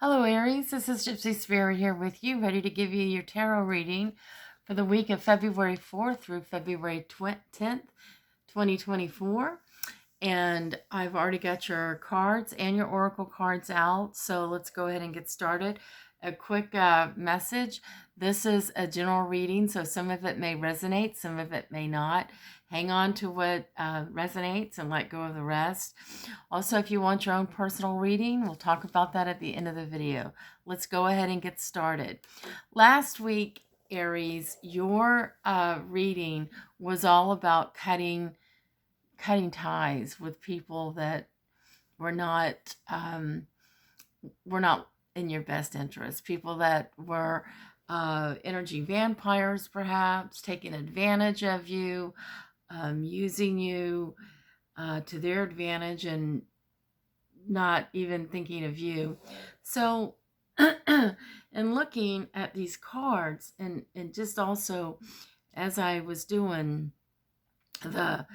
Hello, Aries. This is Gypsy Spirit here with you, ready to give you your tarot reading for the week of February 4th through February 10th, 2024. And I've already got your cards and your oracle cards out, so let's go ahead and get started. A quick message. This is a general reading, so some of it may resonate, some of it may not. Hang on to what resonates and let go of the rest. Also, if you want your own personal reading, we'll talk about that at the end of the video. Let's go ahead and get started. Last week, Aries, your reading was all about cutting ties with people that were not in your best interest. People that were energy vampires, perhaps taking advantage of you, using you to their advantage and not even thinking of you. So and looking at these cards and just also as I was doing the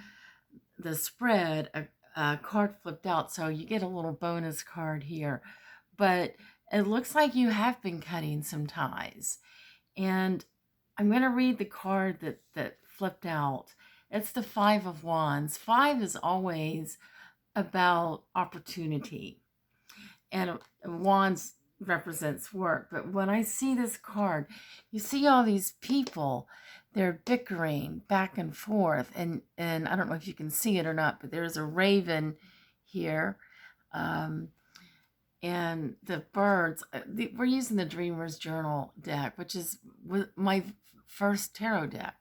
spread, a card flipped out, so you get a little bonus card here. But it looks like you have been cutting some ties. And I'm going to read the card that flipped out. It's the Five of Wands. Five is always about opportunity. And Wands represents work. But when I see this card, you see all these people, they're bickering back and forth. And I don't know if you can see it or not, but there's a raven here. And the birds, we're using the Dreamer's Journal deck, which is my first tarot deck.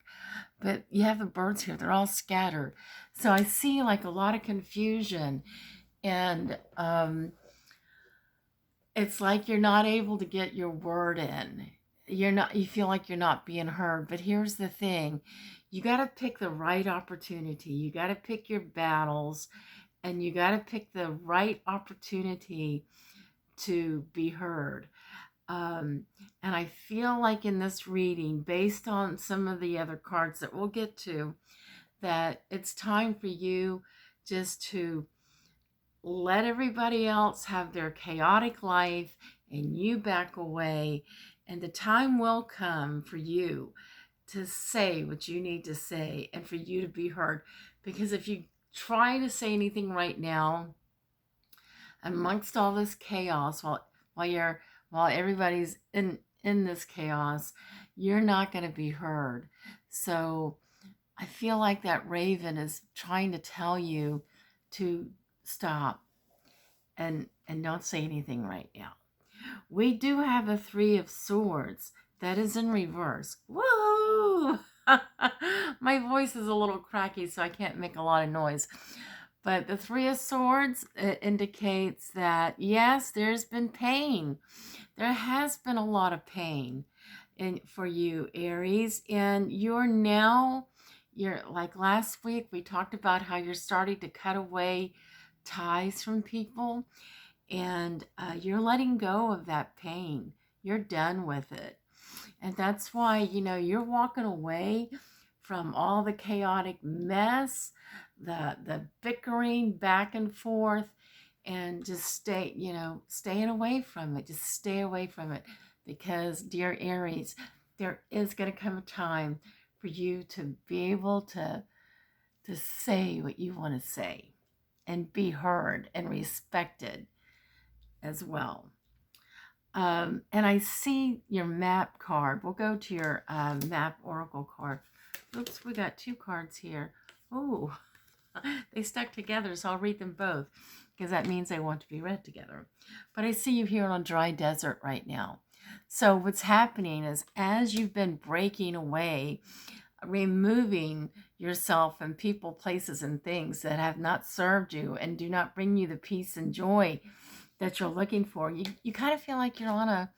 But you have the birds here, they're all scattered. So I see like a lot of confusion. And it's like you're not able to get your word in. You feel like you're not being heard. But here's the thing. You got to pick the right opportunity. You got to pick your battles, and you got to pick the right opportunity to be heard. And I feel like in this reading, based on some of the other cards that we'll get to, that it's time for you just to let everybody else have their chaotic life and you back away, and the time will come for you to say what you need to say and for you to be heard. Because if you try to say anything right now amongst all this chaos, while everybody's in this chaos, you're not going to be heard. So I feel like that raven is trying to tell you to stop and don't say anything right now. We do have a Three of Swords that is in reverse. Woo! My voice is a little cracky, so I can't make a lot of noise. But the Three of Swords indicates that, yes, there's been pain. There has been a lot of pain for you, Aries. And you're like last week, we talked about how you're starting to cut away ties from people. And you're letting go of that pain. You're done with it. And that's why, you're walking away from all the chaotic mess, the bickering back and forth, and just staying away from it. Just stay away from it. Because, dear Aries, there is going to come a time for you to be able to say what you want to say and be heard and respected as well. And I see your map card. We'll go to your map oracle card. Oops, we got two cards here. Oh, they stuck together, so I'll read them both because that means they want to be read together. But I see you here on dry desert right now. So what's happening is, as you've been breaking away, removing yourself from people, places, and things that have not served you and do not bring you the peace and joy that you're looking for, you kind of feel like you're on a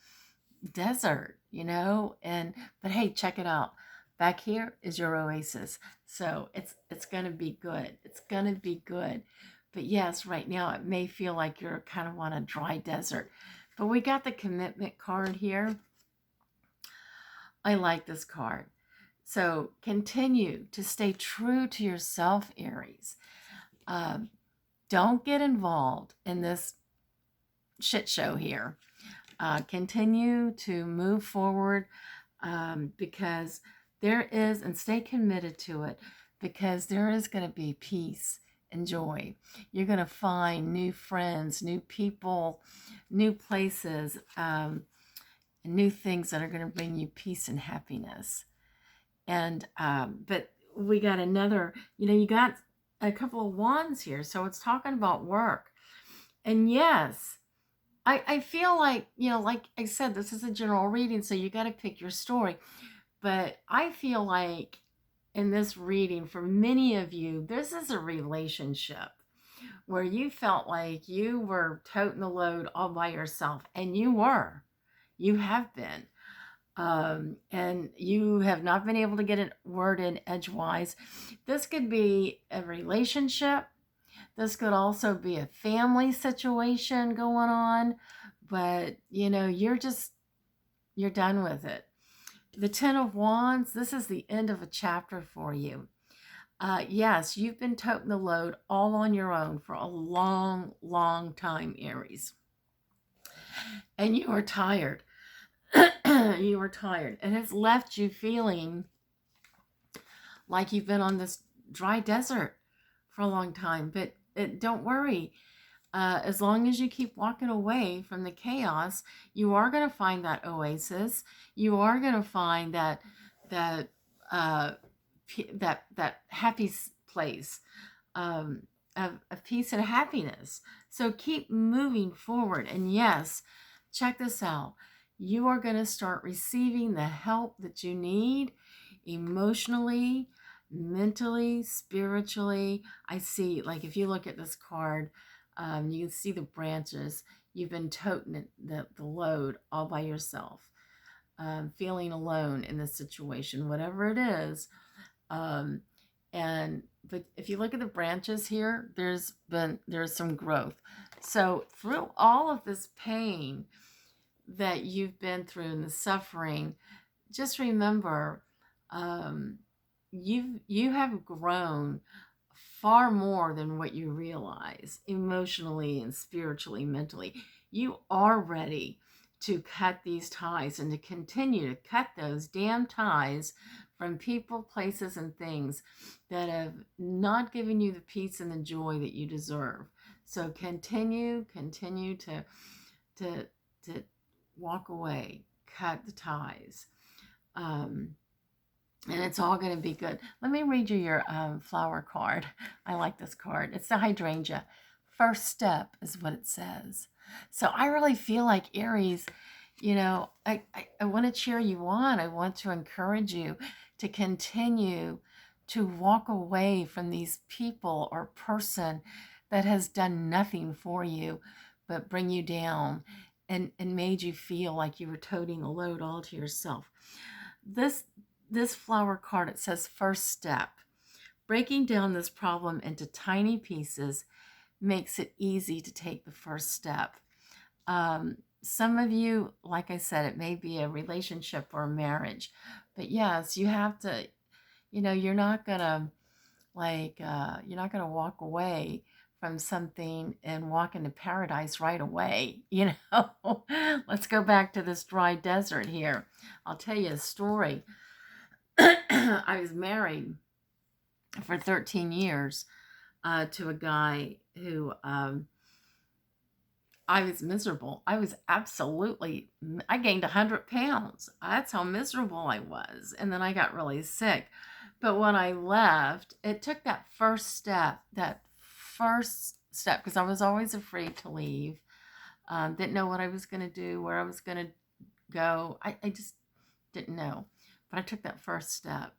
desert, but hey, check it out. Back here is your oasis. So it's going to be good. It's going to be good. But yes, right now it may feel like you're kind of on a dry desert. But we got the commitment card here. I like this card. So continue to stay true to yourself, Aries. Don't get involved in this shit show here. Continue to move forward, because there is, and stay committed to it, because there is going to be peace and joy. You're going to find new friends, new people, new places, and new things that are going to bring you peace and happiness. And but we got another, you got a couple of wands here, so it's talking about work. And yes, I feel like, like I said, this is a general reading, so you got to pick your story. But I feel like in this reading, for many of you, this is a relationship where you felt like you were toting the load all by yourself, and you have been. And you have not been able to get a word in edgewise. This could be a relationship. This could also be a family situation going on, but you're done with it. The Ten of Wands, this is the end of a chapter for you. Yes, you've been toting the load all on your own for a long, long time, Aries. And you are tired. You are tired. And it's left you feeling like you've been on this dry desert for a long time. But don't worry. As long as you keep walking away from the chaos, you are going to find that oasis. You are going to find that happy place of peace and happiness. So keep moving forward. And yes, check this out. You are going to start receiving the help that you need emotionally, mentally, spiritually. I see, like, if you look at this card, you can see the branches. You've been toting the load all by yourself, feeling alone in this situation, whatever it is. But if you look at the branches here, there's some growth. So through all of this pain that you've been through and the suffering, just remember, you have grown far more than what you realize, emotionally and spiritually, mentally. You are ready to cut these ties and to continue to cut those damn ties from people, places, and things that have not given you the peace and the joy that you deserve. So continue to walk away, cut the ties. And it's all going to be good. Let me read you your flower card. I like this card. It's the hydrangea. First step is what it says. So I really feel like, Aries, I want to cheer you on. I want to encourage you to continue to walk away from these people or person that has done nothing for you but bring you down and made you feel like you were toting the load all to yourself. This flower card, it says first step. Breaking down this problem into tiny pieces makes it easy to take the first step. Some of you, like I said, it may be a relationship or a marriage, but yes, you have to, you're not gonna walk away from something and walk into paradise right away. Let's go back to this dry desert here. I'll tell you a story. I was married for 13 years to a guy who I was miserable. I gained 100 pounds. That's how miserable I was. And then I got really sick. But when I left, it took that first step, because I was always afraid to leave. Didn't know what I was going to do, where I was going to go. I just didn't know. But I took that first step.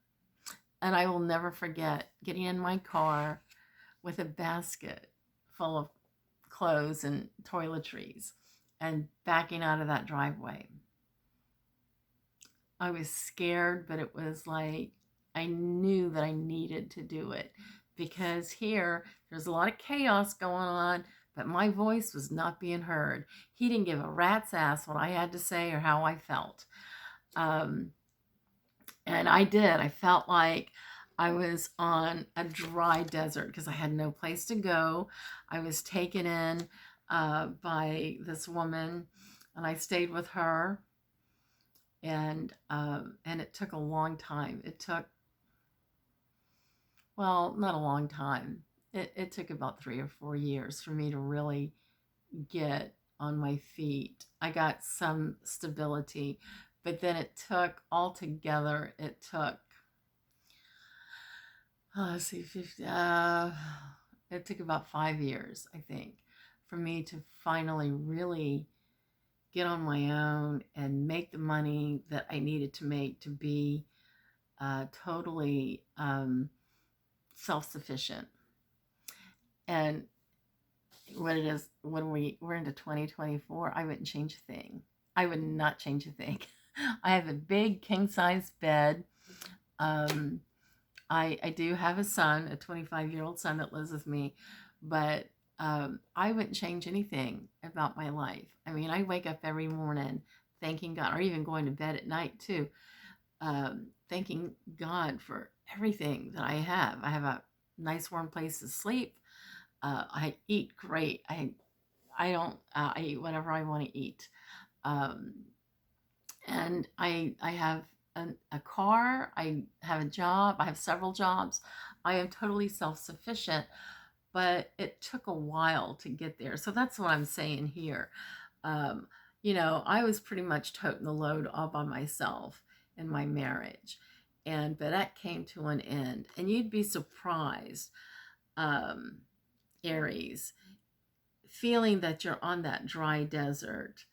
And I will never forget getting in my car with a basket full of clothes and toiletries and backing out of that driveway. I was scared, but it was like I knew that I needed to do it, because here there's a lot of chaos going on, but my voice was not being heard. He didn't give a rat's ass what I had to say or how I felt. And I did. I felt like I was on a dry desert because I had no place to go. I was taken in by this woman and I stayed with her, and it took a long time. It took, well, not a long time. It took about 3 or 4 years for me to really get on my feet. I got some stability, but then it took altogether, it took, let's see, 50, it took about 5 years, I think, for me to finally really get on my own and make the money that I needed to make to be totally self-sufficient. And what it is, when we're into 2024, I wouldn't change a thing. I would not change a thing. I have a big king size bed. Um, I do have a son, a 25-year-old son that lives with me, but I wouldn't change anything about my life. I mean, I wake up every morning thanking God, or even going to bed at night too, thanking God for everything that I have. I have a nice warm place to sleep. I eat great. I don't. I eat whatever I want to eat. Um, and I have a car. I have a job. I have several jobs. I am totally self-sufficient, but it took a while to get there. So that's what I'm saying here. Um, I was pretty much toting the load all by myself in my marriage, but that came to an end. And you'd be surprised, um, Aries, feeling that you're on that dry desert.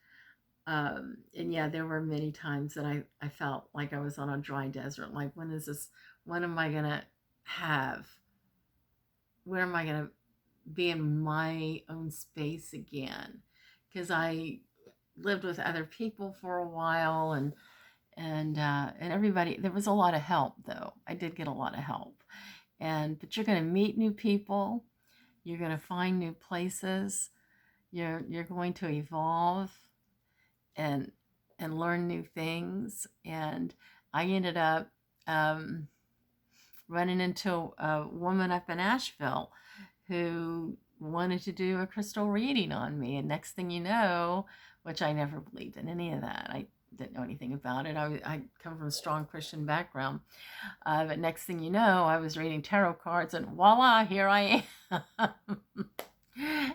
And yeah, there were many times that I felt like I was on a dry desert. Like, when am I going to have, where am I going to be in my own space again? Because I lived with other people for a while, and everybody, there was a lot of help though. I did get a lot of help. But you're going to meet new people. You're going to find new places. You're going to evolve and learn new things. And I ended up running into a woman up in Asheville who wanted to do a crystal reading on me. And next thing you know, which I never believed in any of that. I didn't know anything about it. I come from a strong Christian background. But next thing you know, I was reading tarot cards, and voila, here I am.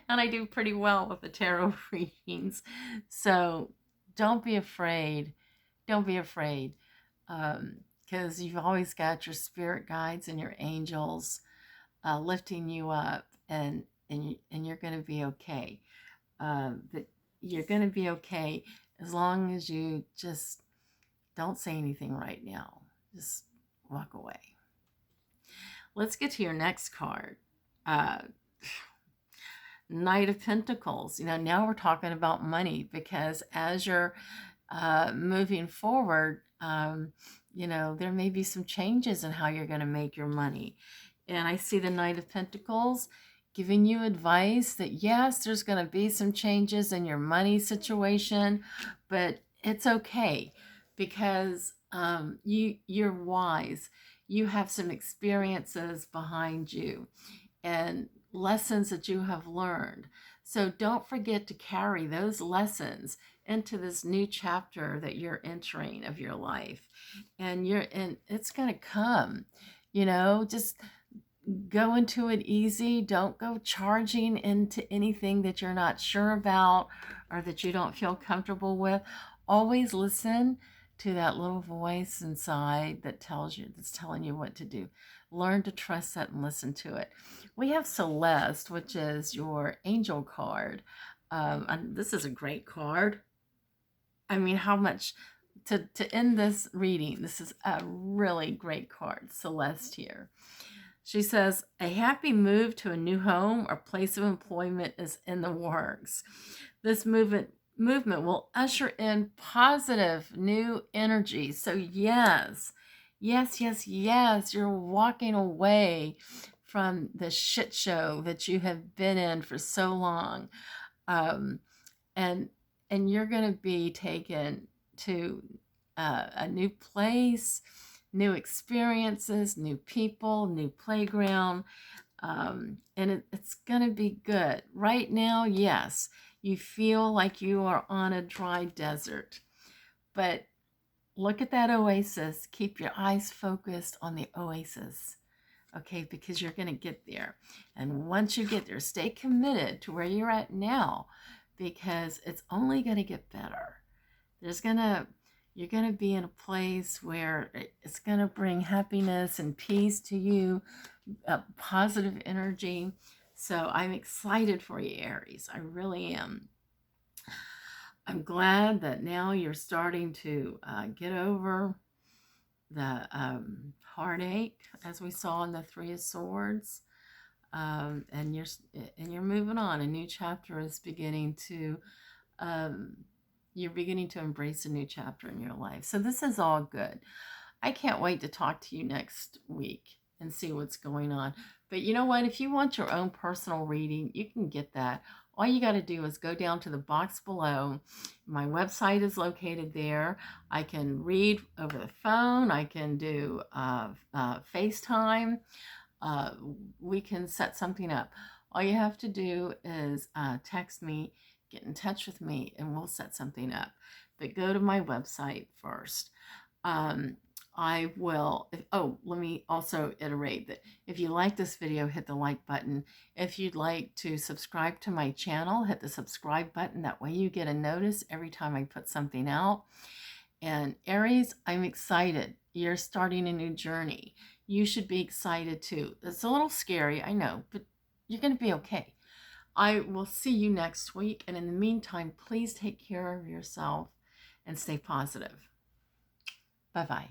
And I do pretty well with the tarot readings. So don't be afraid. Don't be afraid. Because you've always got your spirit guides and your angels lifting you up, and you're going to be okay. But you're going to be okay as long as you just don't say anything right now. Just walk away. Let's get to your next card. Uh, Knight of Pentacles. Now we're talking about money, because as you're moving forward, there may be some changes in how you're going to make your money. And I see the Knight of Pentacles giving you advice that yes, there's going to be some changes in your money situation, but it's okay, because you're wise. You have some experiences behind you and lessons that you have learned. So don't forget to carry those lessons into this new chapter that you're entering of your life. And it's going to come, just go into it easy. Don't go charging into anything that you're not sure about or that you don't feel comfortable with. Always listen to that little voice inside that's telling you what to do. Learn to trust that and listen to it. We have Celeste, which is your angel card. And this is a great card. I mean, how much to end this reading? This is a really great card, Celeste here. She says, a happy move to a new home or place of employment is in the works. This movement will usher in positive new energy. So yes, you're walking away from the shit show that you have been in for so long. And you're going to be taken to a new place, new experiences, new people, new playground, and it's going to be good. Right now, yes, You feel like you are on a dry desert. But look at that oasis. Keep your eyes focused on the oasis, okay? Because you're going to get there. And once you get there, stay committed to where you're at now, because it's only going to get better. You're going to be in a place where it's going to bring happiness and peace to you, positive energy. So I'm excited for you, Aries. I really am. I'm glad that now you're starting to get over the heartache, as we saw in the Three of Swords, and you're moving on. A new chapter is beginning to. You're beginning to embrace a new chapter in your life. So this is all good. I can't wait to talk to you next week and see what's going on. But you know what? If you want your own personal reading, you can get that. All you got to do is go down to the box below. My website is located there. I can read over the phone. I can do FaceTime. We can set something up. All you have to do is text me, get in touch with me, and we'll set something up. But go to my website first. I will, let me also iterate that if you like this video, hit the like button. If you'd like to subscribe to my channel, hit the subscribe button. That way you get a notice every time I put something out. And Aries, I'm excited. You're starting a new journey. You should be excited too. It's a little scary, I know, but you're going to be okay. I will see you next week. And in the meantime, please take care of yourself and stay positive. Bye-bye.